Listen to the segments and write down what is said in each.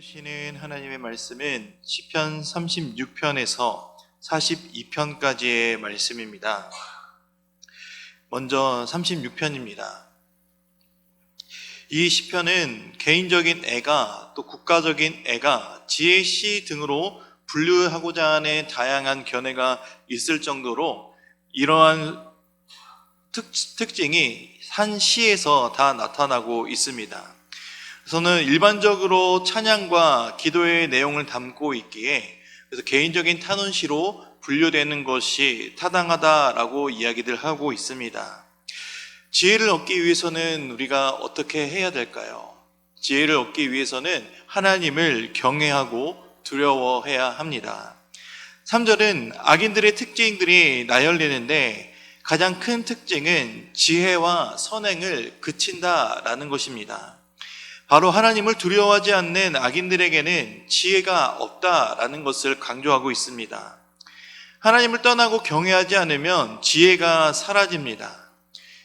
주시는 하나님의 말씀은 시편 36편에서 42편까지의 말씀입니다. 먼저 36편입니다. 이 시편은 개인적인 애가 또 국가적인 애가 지혜 시 등으로 분류하고자 하는 다양한 견해가 있을 정도로 이러한 특징이 한 시에서 다 나타나고 있습니다. 저는 일반적으로 찬양과 기도의 내용을 담고 있기에 그래서 개인적인 탄원시로 분류되는 것이 타당하다라고 이야기들 하고 있습니다. 지혜를 얻기 위해서는 우리가 어떻게 해야 될까요? 지혜를 얻기 위해서는 하나님을 경외하고 두려워해야 합니다. 3절은 악인들의 특징들이 나열되는데 가장 큰 특징은 지혜와 선행을 그친다라는 것입니다. 바로 하나님을 두려워하지 않는 악인들에게는 지혜가 없다라는 것을 강조하고 있습니다. 하나님을 떠나고 경외하지 않으면 지혜가 사라집니다.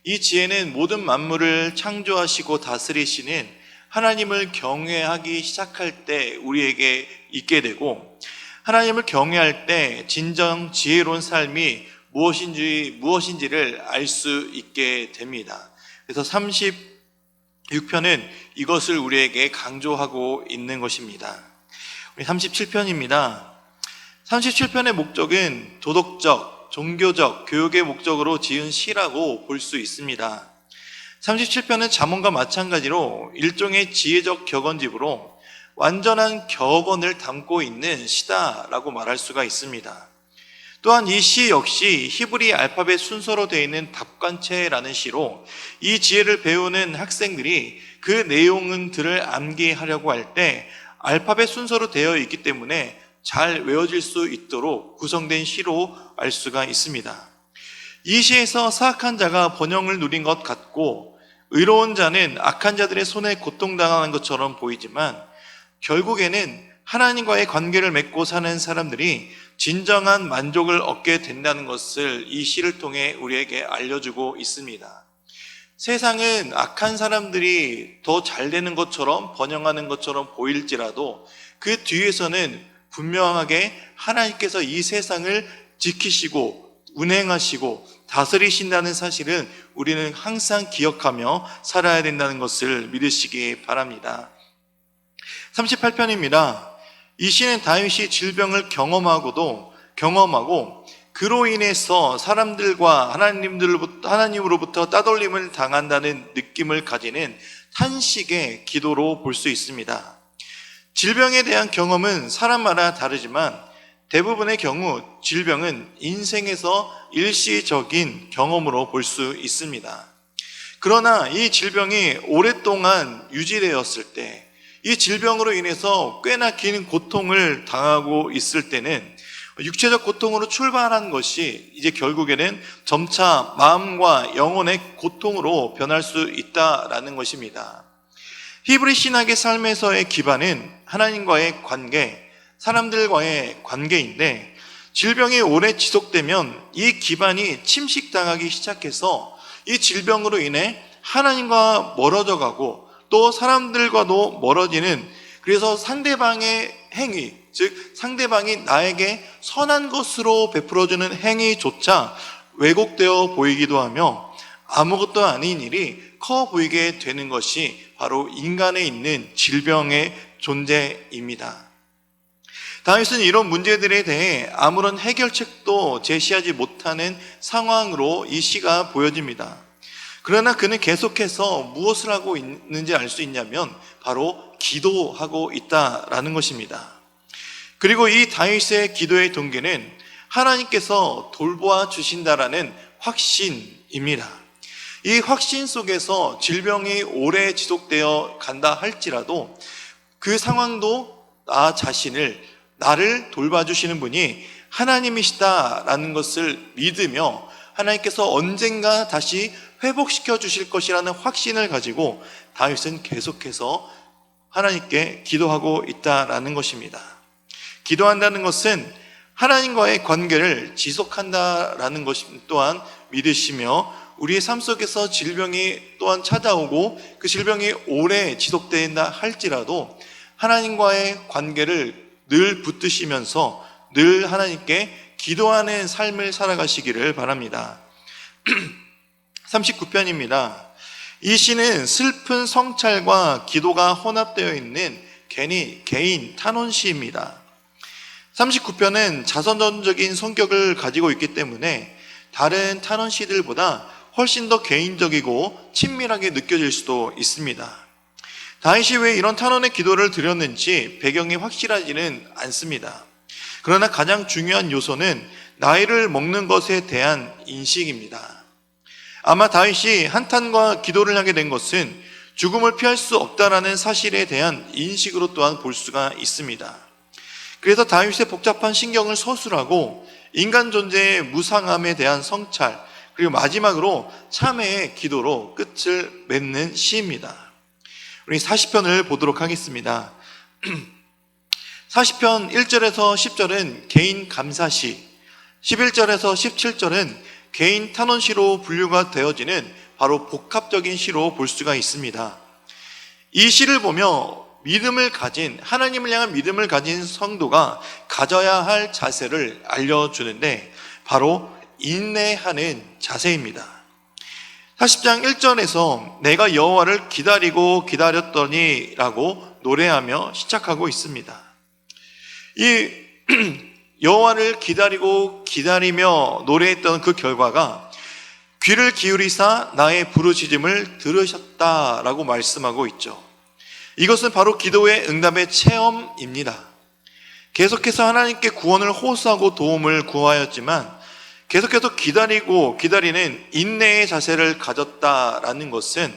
이 지혜는 모든 만물을 창조하시고 다스리시는 하나님을 경외하기 시작할 때 우리에게 있게 되고, 하나님을 경외할 때 진정 지혜로운 삶이 무엇인지를 알 수 있게 됩니다. 그래서 36편은 이것을 우리에게 강조하고 있는 것입니다. 37편입니다. 37편의 목적은 도덕적, 종교적, 교육의 목적으로 지은 시라고 볼 수 있습니다. 37편은 잠언과 마찬가지로 일종의 지혜적 격언집으로 완전한 격언을 담고 있는 시다라고 말할 수가 있습니다. 또한 이 시 역시 히브리 알파벳 순서로 되어 있는 답관체라는 시로 이 지혜를 배우는 학생들이 그 내용들을 암기하려고 할 때 알파벳 순서로 되어 있기 때문에 잘 외워질 수 있도록 구성된 시로 알 수가 있습니다. 이 시에서 사악한 자가 번영을 누린 것 같고 의로운 자는 악한 자들의 손에 고통당하는 것처럼 보이지만 결국에는 하나님과의 관계를 맺고 사는 사람들이 진정한 만족을 얻게 된다는 것을 이 시를 통해 우리에게 알려주고 있습니다. 세상은 악한 사람들이 더 잘 되는 것처럼 번영하는 것처럼 보일지라도 그 뒤에서는 분명하게 하나님께서 이 세상을 지키시고 운행하시고 다스리신다는 사실은 우리는 항상 기억하며 살아야 된다는 것을 믿으시기 바랍니다. 38편입니다. 이 시는 다윗이 질병을 경험하고 그로 인해서 사람들과 하나님으로부터 따돌림을 당한다는 느낌을 가지는 탄식의 기도로 볼 수 있습니다. 질병에 대한 경험은 사람마다 다르지만 대부분의 경우 질병은 인생에서 일시적인 경험으로 볼 수 있습니다. 그러나 이 질병이 오랫동안 유지되었을 때, 이 질병으로 인해서 꽤나 긴 고통을 당하고 있을 때는 육체적 고통으로 출발한 것이 이제 결국에는 점차 마음과 영혼의 고통으로 변할 수 있다라는 것입니다. 히브리 신학의 삶에서의 기반은 하나님과의 관계, 사람들과의 관계인데 질병이 오래 지속되면 이 기반이 침식당하기 시작해서 이 질병으로 인해 하나님과 멀어져 가고 또 사람들과도 멀어지는, 그래서 상대방의 행위, 즉 상대방이 나에게 선한 것으로 베풀어주는 행위조차 왜곡되어 보이기도 하며 아무것도 아닌 일이 커 보이게 되는 것이 바로 인간에 있는 질병의 존재입니다. 다윗은 이런 문제들에 대해 아무런 해결책도 제시하지 못하는 상황으로 이 시가 보여집니다. 그러나 그는 계속해서 무엇을 하고 있는지 알 수 있냐면 바로 기도하고 있다라는 것입니다. 그리고 이 다윗의 기도의 동기는 하나님께서 돌보아 주신다라는 확신입니다. 이 확신 속에서 질병이 오래 지속되어 간다 할지라도 그 상황도 나 자신을, 나를 돌봐주시는 분이 하나님이시다라는 것을 믿으며 하나님께서 언젠가 다시 회복시켜 주실 것이라는 확신을 가지고 다윗은 계속해서 하나님께 기도하고 있다라는 것입니다. 기도한다는 것은 하나님과의 관계를 지속한다라는 것 또한 믿으시며 우리의 삶 속에서 질병이 또한 찾아오고 그 질병이 오래 지속된다 할지라도 하나님과의 관계를 늘 붙드시면서 늘 하나님께 기도하는 삶을 살아가시기를 바랍니다. 39편입니다. 이 시는 슬픈 성찰과 기도가 혼합되어 있는 개인 탄원시입니다. 39편은 자선적인 성격을 가지고 있기 때문에 다른 탄원시들보다 훨씬 더 개인적이고 친밀하게 느껴질 수도 있습니다. 다윗이 왜 이런 탄원의 기도를 드렸는지 배경이 확실하지는 않습니다. 그러나 가장 중요한 요소는 나이를 먹는 것에 대한 인식입니다. 아마 다윗이 한탄과 기도를 하게 된 것은 죽음을 피할 수 없다라는 사실에 대한 인식으로 또한 볼 수가 있습니다. 그래서 다윗의 복잡한 신경을 서술하고 인간 존재의 무상함에 대한 성찰, 그리고 마지막으로 참회의 기도로 끝을 맺는 시입니다. 우리 40편을 보도록 하겠습니다. 40편 1절에서 10절은 개인 감사시, 11절에서 17절은 개인 탄원시로 분류가 되어지는 바로 복합적인 시로 볼 수가 있습니다. 이 시를 보며 하나님을 향한 믿음을 가진 성도가 가져야 할 자세를 알려주는데 바로 인내하는 자세입니다. 40장 1절에서 내가 여호와를 기다렸더니 라고 노래하며 시작하고 있습니다. 이 여호와를 기다리며 노래했던 그 결과가 귀를 기울이사 나의 부르짖음을 들으셨다라고 말씀하고 있죠. 이것은 바로 기도의 응답의 체험입니다. 계속해서 하나님께 구원을 호소하고 도움을 구하였지만 계속해서 기다리는 인내의 자세를 가졌다라는 것은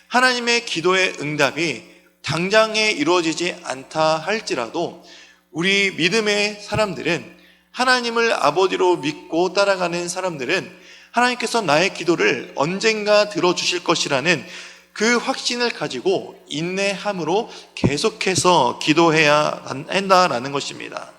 하나님의 기도의 응답이 당장에 이루어지지 않다 할지라도 우리 믿음의 사람들은, 하나님을 아버지로 믿고 따라가는 사람들은 하나님께서 나의 기도를 언젠가 들어주실 것이라는 그 확신을 가지고 인내함으로 계속해서 기도해야 한다라는 것입니다.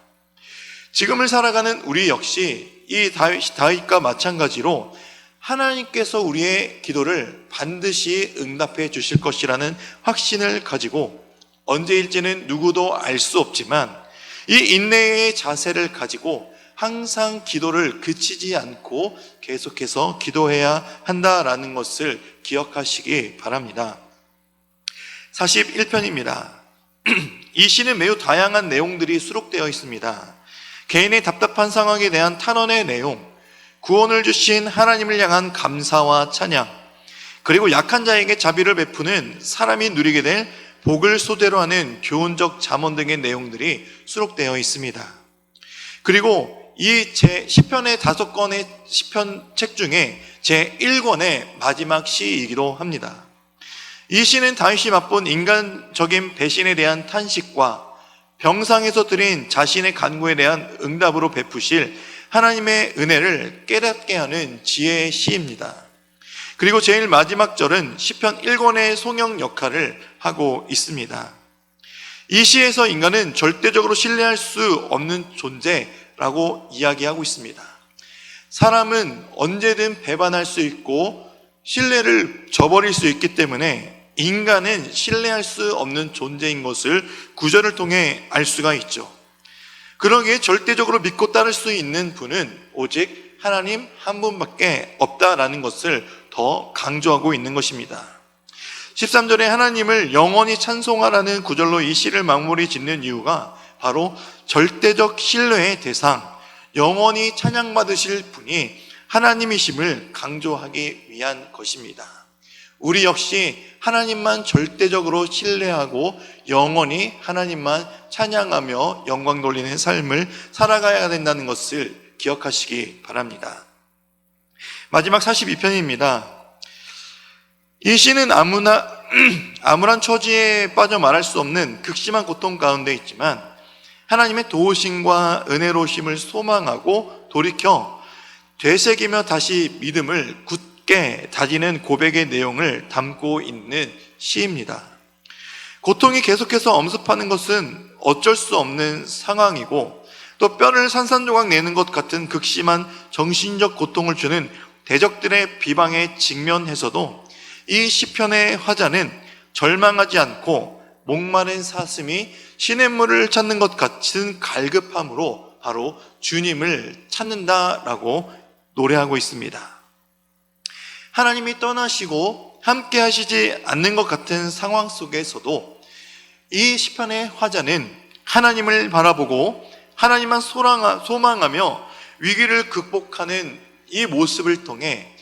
지금을 살아가는 우리 역시 이 다윗과 마찬가지로 하나님께서 우리의 기도를 반드시 응답해 주실 것이라는 확신을 가지고 언제일지는 누구도 알 수 없지만 이 인내의 자세를 가지고 항상 기도를 그치지 않고 계속해서 기도해야 한다라는 것을 기억하시기 바랍니다. 41편입니다. 이 시는 매우 다양한 내용들이 수록되어 있습니다. 개인의 답답한 상황에 대한 탄원의 내용, 구원을 주신 하나님을 향한 감사와 찬양, 그리고 약한 자에게 자비를 베푸는 사람이 누리게 될 복을 소대로 하는 교훈적 잠언 등의 내용들이 수록되어 있습니다. 그리고 이 시편의 5권의 시편 책 중에 제1권의 마지막 시이기도 합니다. 이 시는 다윗이 맛본 인간적인 배신에 대한 탄식과 병상에서 드린 자신의 간구에 대한 응답으로 베푸실 하나님의 은혜를 깨닫게 하는 지혜의 시입니다. 그리고 제일 마지막 절은 시편 1권의 송영 역할을 하고 있습니다. 이 시에서 인간은 절대적으로 신뢰할 수 없는 존재라고 이야기하고 있습니다. 사람은 언제든 배반할 수 있고 신뢰를 저버릴 수 있기 때문에 인간은 신뢰할 수 없는 존재인 것을 구절을 통해 알 수가 있죠. 그러기에 절대적으로 믿고 따를 수 있는 분은 오직 하나님 한 분밖에 없다라는 것을 더 강조하고 있는 것입니다. 13절에 하나님을 영원히 찬송하라는 구절로 이 시를 마무리 짓는 이유가 바로 절대적 신뢰의 대상, 영원히 찬양받으실 분이 하나님이심을 강조하기 위한 것입니다. 우리 역시 하나님만 절대적으로 신뢰하고 영원히 하나님만 찬양하며 영광 돌리는 삶을 살아가야 된다는 것을 기억하시기 바랍니다. 마지막 42편입니다. 이 시는 암울한 처지에 빠져 말할 수 없는 극심한 고통 가운데 있지만 하나님의 도우심과 은혜로우심을 소망하고 돌이켜 되새기며 다시 믿음을 굳게 다지는 고백의 내용을 담고 있는 시입니다. 고통이 계속해서 엄습하는 것은 어쩔 수 없는 상황이고 또 뼈를 산산조각 내는 것 같은 극심한 정신적 고통을 주는 대적들의 비방에 직면해서도 이 시편의 화자는 절망하지 않고 목마른 사슴이 시냇물을 찾는 것 같은 갈급함으로 바로 주님을 찾는다라고 노래하고 있습니다. 하나님이 떠나시고 함께 하시지 않는 것 같은 상황 속에서도 이 시편의 화자는 하나님을 바라보고 하나님만 소망하며 위기를 극복하는 이 모습을 통해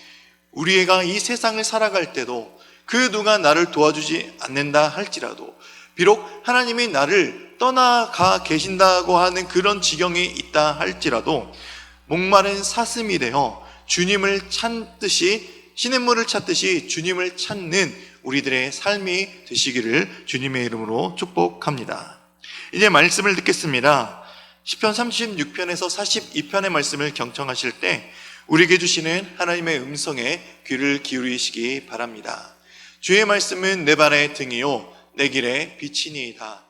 우리가 이 세상을 살아갈 때도 그 누가 나를 도와주지 않는다 할지라도 비록 하나님이 나를 떠나가 계신다고 하는 그런 지경이 있다 할지라도 목마른 사슴이 되어 주님을 찾듯이 시냇물을 찾듯이 주님을 찾는 우리들의 삶이 되시기를 주님의 이름으로 축복합니다. 이제 말씀을 듣겠습니다. 시편 36편에서 42편의 말씀을 경청하실 때 우리에게 주시는 하나님의 음성에 귀를 기울이시기 바랍니다. 주의 말씀은 내 발의 등이요 내 길의 빛이니이다.